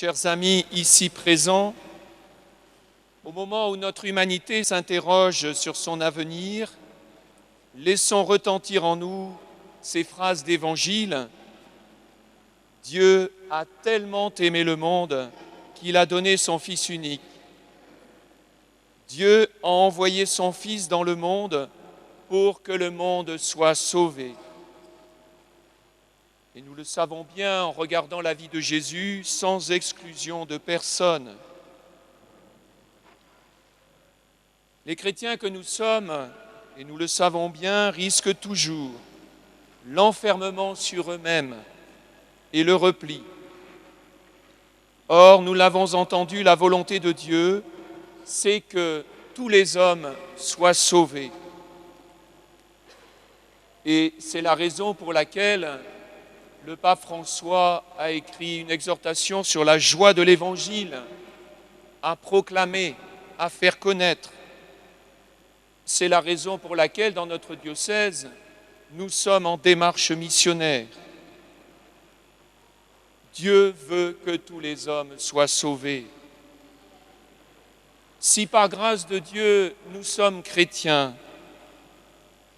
Chers amis ici présents, au moment où notre humanité s'interroge sur son avenir, laissons retentir en nous ces phrases d'Évangile. Dieu a tellement aimé le monde qu'il a donné son Fils unique. Dieu a envoyé son Fils dans le monde pour que le monde soit sauvé. Et nous le savons bien en regardant la vie de Jésus, sans exclusion de personne. Les chrétiens que nous sommes, et nous le savons bien, risquent toujours l'enfermement sur eux-mêmes et le repli. Or, nous l'avons entendu, la volonté de Dieu, c'est que tous les hommes soient sauvés. Et c'est la raison pour laquelle le pape François a écrit une exhortation sur la joie de l'Évangile, à proclamer, à faire connaître. C'est la raison pour laquelle, dans notre diocèse, nous sommes en démarche missionnaire. Dieu veut que tous les hommes soient sauvés. Si par grâce de Dieu, nous sommes chrétiens,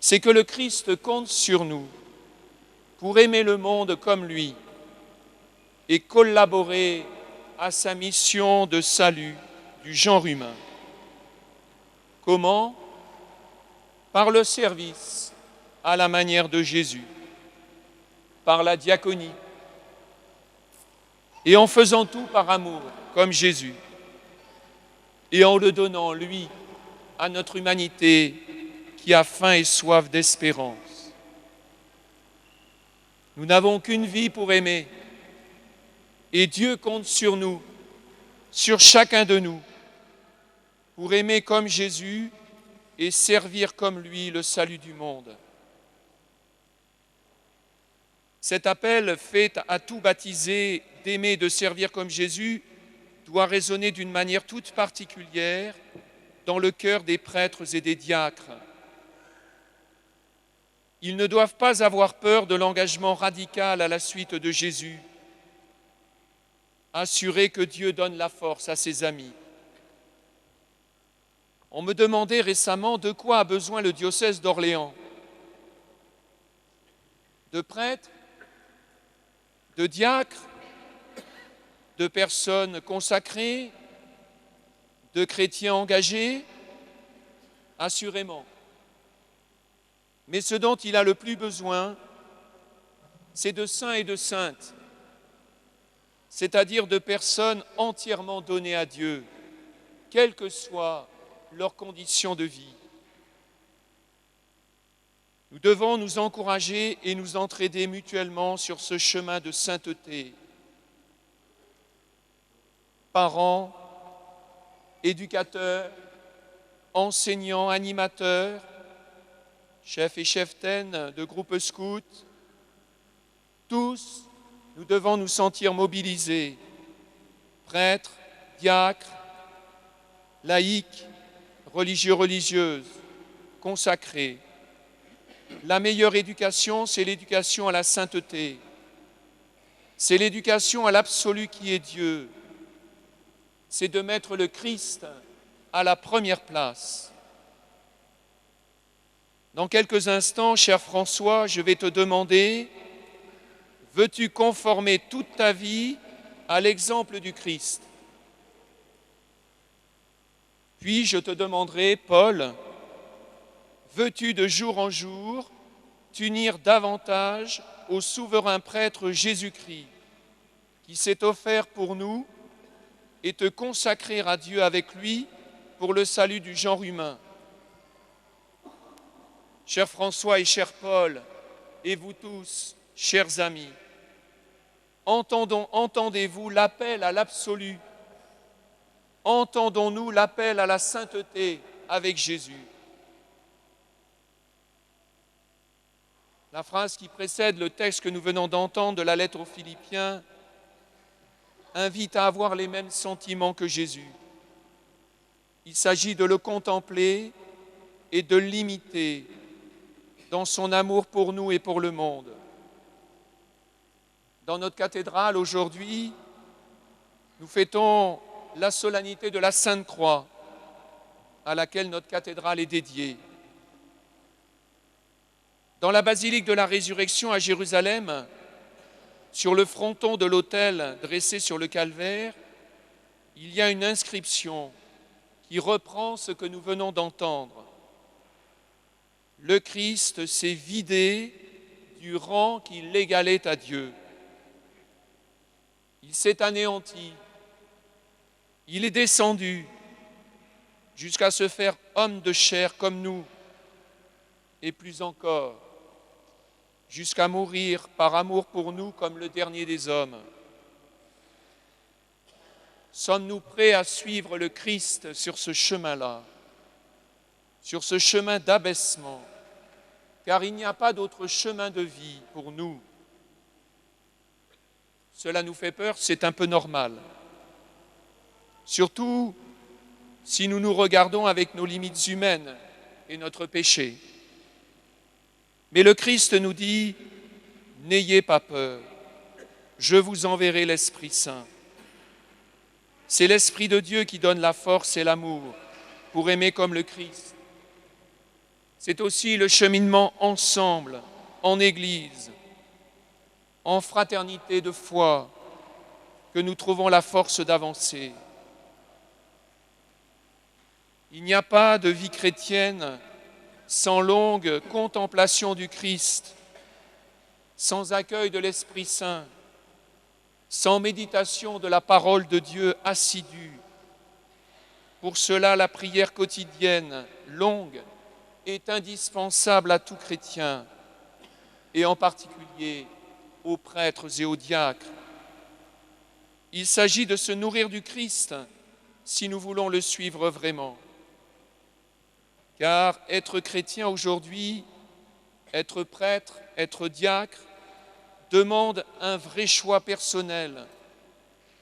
c'est que le Christ compte sur nous pour aimer le monde comme lui et collaborer à sa mission de salut du genre humain. Comment ? Par le service à la manière de Jésus, par la diaconie, et en faisant tout par amour, comme Jésus, et en le donnant, lui, à notre humanité qui a faim et soif d'espérance. Nous n'avons qu'une vie pour aimer, et Dieu compte sur nous, sur chacun de nous, pour aimer comme Jésus et servir comme lui le salut du monde. Cet appel fait à tout baptisé d'aimer et de servir comme Jésus doit résonner d'une manière toute particulière dans le cœur des prêtres et des diacres. Ils ne doivent pas avoir peur de l'engagement radical à la suite de Jésus, assurés que Dieu donne la force à ses amis. On me demandait récemment de quoi a besoin le diocèse d'Orléans. De prêtres, de diacres, de personnes consacrées, de chrétiens engagés, assurément. Mais ce dont il a le plus besoin, c'est de saints et de saintes, c'est-à-dire de personnes entièrement données à Dieu, quelles que soient leurs conditions de vie. Nous devons nous encourager et nous entraider mutuellement sur ce chemin de sainteté. Parents, éducateurs, enseignants, animateurs, chefs et cheftaines de groupes scouts, tous, nous devons nous sentir mobilisés, prêtres, diacres, laïcs, religieux, religieuses, consacrés. La meilleure éducation, c'est l'éducation à la sainteté. C'est l'éducation à l'absolu qui est Dieu. C'est de mettre le Christ à la première place. Dans quelques instants, cher François, je vais te demander, veux-tu conformer toute ta vie à l'exemple du Christ ? Puis je te demanderai, Paul, veux-tu de jour en jour t'unir davantage au souverain prêtre Jésus-Christ, qui s'est offert pour nous, et te consacrer à Dieu avec lui pour le salut du genre humain. Cher François et cher Paul, et vous tous, chers amis, entendez-vous l'appel à l'absolu? Entendons-nous l'appel à la sainteté avec Jésus? La phrase qui précède le texte que nous venons d'entendre de la lettre aux Philippiens invite à avoir les mêmes sentiments que Jésus. Il s'agit de le contempler et de l'imiter dans son amour pour nous et pour le monde. Dans notre cathédrale aujourd'hui, Nous fêtons la solennité de la Sainte Croix, à laquelle notre cathédrale est dédiée. Dans la basilique de la Résurrection à Jérusalem, sur le fronton de l'autel dressé sur le calvaire, il y a une inscription qui reprend ce que nous venons d'entendre. Le Christ s'est vidé du rang qui l'égalait à Dieu. Il s'est anéanti. Il est descendu jusqu'à se faire homme de chair comme nous, et plus encore, jusqu'à mourir par amour pour nous comme le dernier des hommes. Sommes-nous prêts à suivre le Christ sur ce chemin-là, sur ce chemin d'abaissement, car il n'y a pas d'autre chemin de vie pour nous. Cela nous fait peur, c'est un peu normal. Surtout si nous nous regardons avec nos limites humaines et notre péché. Mais le Christ nous dit, n'ayez pas peur, je vous enverrai l'Esprit Saint. C'est l'Esprit de Dieu qui donne la force et l'amour pour aimer comme le Christ. C'est aussi le cheminement ensemble, en Église, en fraternité de foi, que nous trouvons la force d'avancer. Il n'y a pas de vie chrétienne sans longue contemplation du Christ, sans accueil de l'Esprit Saint, sans méditation de la parole de Dieu assidue. Pour cela, la prière quotidienne, longue, est indispensable à tout chrétien, et en particulier aux prêtres et aux diacres. Il s'agit de se nourrir du Christ si nous voulons le suivre vraiment. Car être chrétien aujourd'hui, être prêtre, être diacre, demande un vrai choix personnel,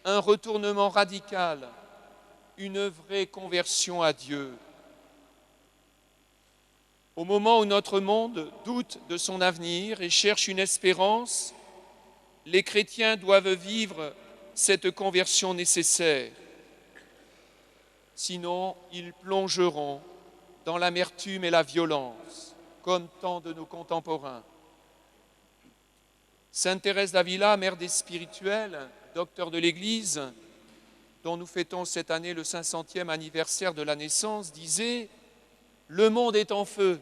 un retournement radical, une vraie conversion à Dieu. Au moment où notre monde doute de son avenir et cherche une espérance, les chrétiens doivent vivre cette conversion nécessaire. Sinon, ils plongeront dans l'amertume et la violence, comme tant de nos contemporains. Sainte Thérèse d'Avila, mère des spirituels, docteur de l'Église, dont nous fêtons cette année le 500e anniversaire de la naissance, disait « Le monde est en feu.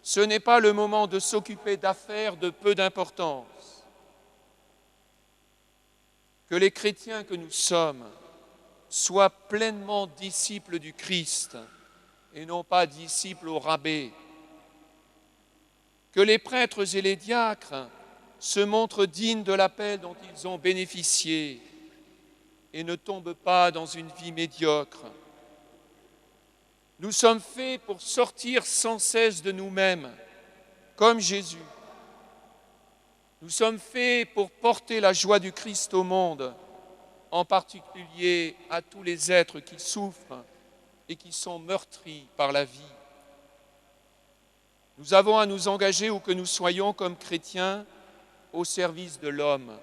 Ce n'est pas le moment de s'occuper d'affaires de peu d'importance. Que les chrétiens que nous sommes soient pleinement disciples du Christ et non pas disciples au rabais. Que les prêtres et les diacres se montrent dignes de l'appel dont ils ont bénéficié et ne tombent pas dans une vie médiocre. Nous sommes faits pour sortir sans cesse de nous-mêmes, comme Jésus. Nous sommes faits pour porter la joie du Christ au monde, en particulier à tous les êtres qui souffrent et qui sont meurtris par la vie. Nous avons à nous engager où que nous soyons comme chrétiens au service de l'homme.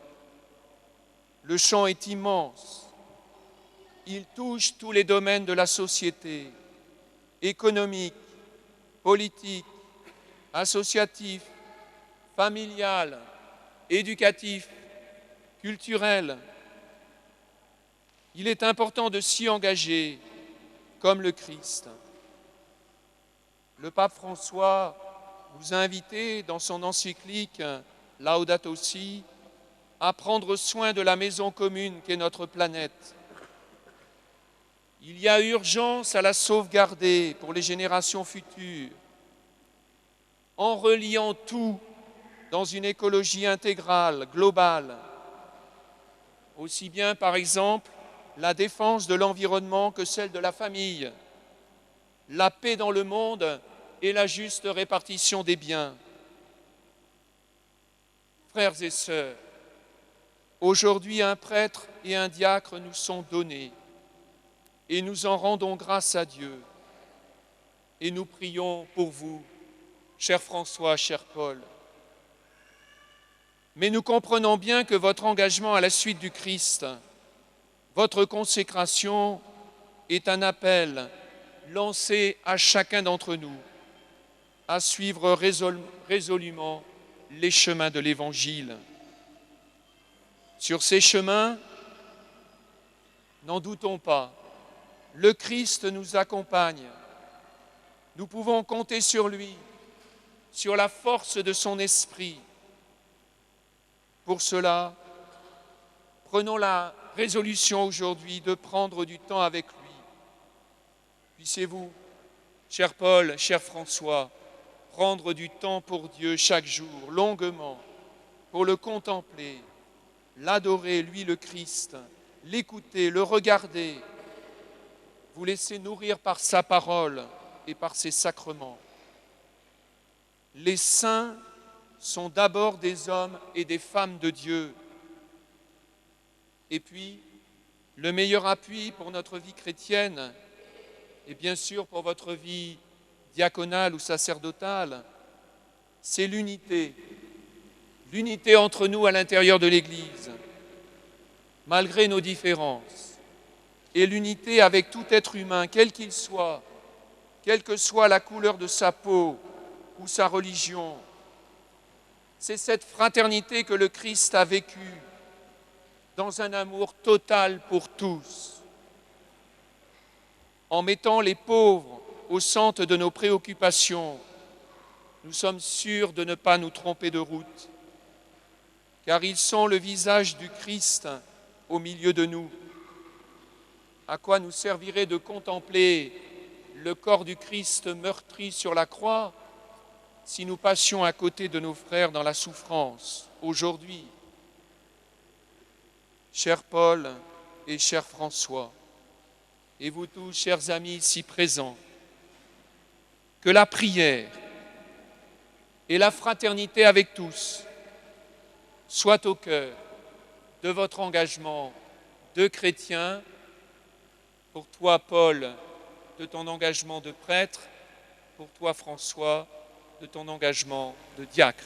Le champ est immense. Il touche tous les domaines de la société, économique, politique, associatif, familial, éducatif, culturel. Il est important de s'y engager comme le Christ. Le pape François nous a invités dans son encyclique Laudato Si à prendre soin de la maison commune qu'est notre planète. Il y a urgence à la sauvegarder pour les générations futures, en reliant tout dans une écologie intégrale, globale. Aussi bien, par exemple, la défense de l'environnement que celle de la famille, la paix dans le monde et la juste répartition des biens. Frères et sœurs, aujourd'hui un prêtre et un diacre nous sont donnés et nous en rendons grâce à Dieu. Et nous prions pour vous, cher François, cher Paul. Mais nous comprenons bien que votre engagement à la suite du Christ Votre consécration est un appel lancé à chacun d'entre nous à suivre résolument les chemins de l'Évangile. Sur ces chemins, n'en doutons pas, le Christ nous accompagne. Nous pouvons compter sur lui, sur la force de son esprit. Pour cela, prenons la résolution aujourd'hui de prendre du temps avec lui. Puissiez-vous, cher Paul, cher François, prendre du temps pour Dieu chaque jour, longuement, pour le contempler, l'adorer, lui le Christ, l'écouter, le regarder, vous laisser nourrir par sa parole et par ses sacrements. Les saints sont d'abord des hommes et des femmes de Dieu. Et puis, le meilleur appui pour notre vie chrétienne, et bien sûr pour votre vie diaconale ou sacerdotale, c'est l'unité. L'unité entre nous à l'intérieur de l'Église, malgré nos différences, et l'unité avec tout être humain, quel qu'il soit, quelle que soit la couleur de sa peau ou sa religion. C'est cette fraternité que le Christ a vécue dans un amour total pour tous. En mettant les pauvres au centre de nos préoccupations, nous sommes sûrs de ne pas nous tromper de route, car ils sont le visage du Christ au milieu de nous. À quoi nous servirait de contempler le corps du Christ meurtri sur la croix si nous passions à côté de nos frères dans la souffrance aujourd'hui? Cher Paul et cher François, et vous tous, chers amis ici présents, que la prière et la fraternité avec tous soient au cœur de votre engagement de chrétien, pour toi, Paul, de ton engagement de prêtre, pour toi, François, de ton engagement de diacre.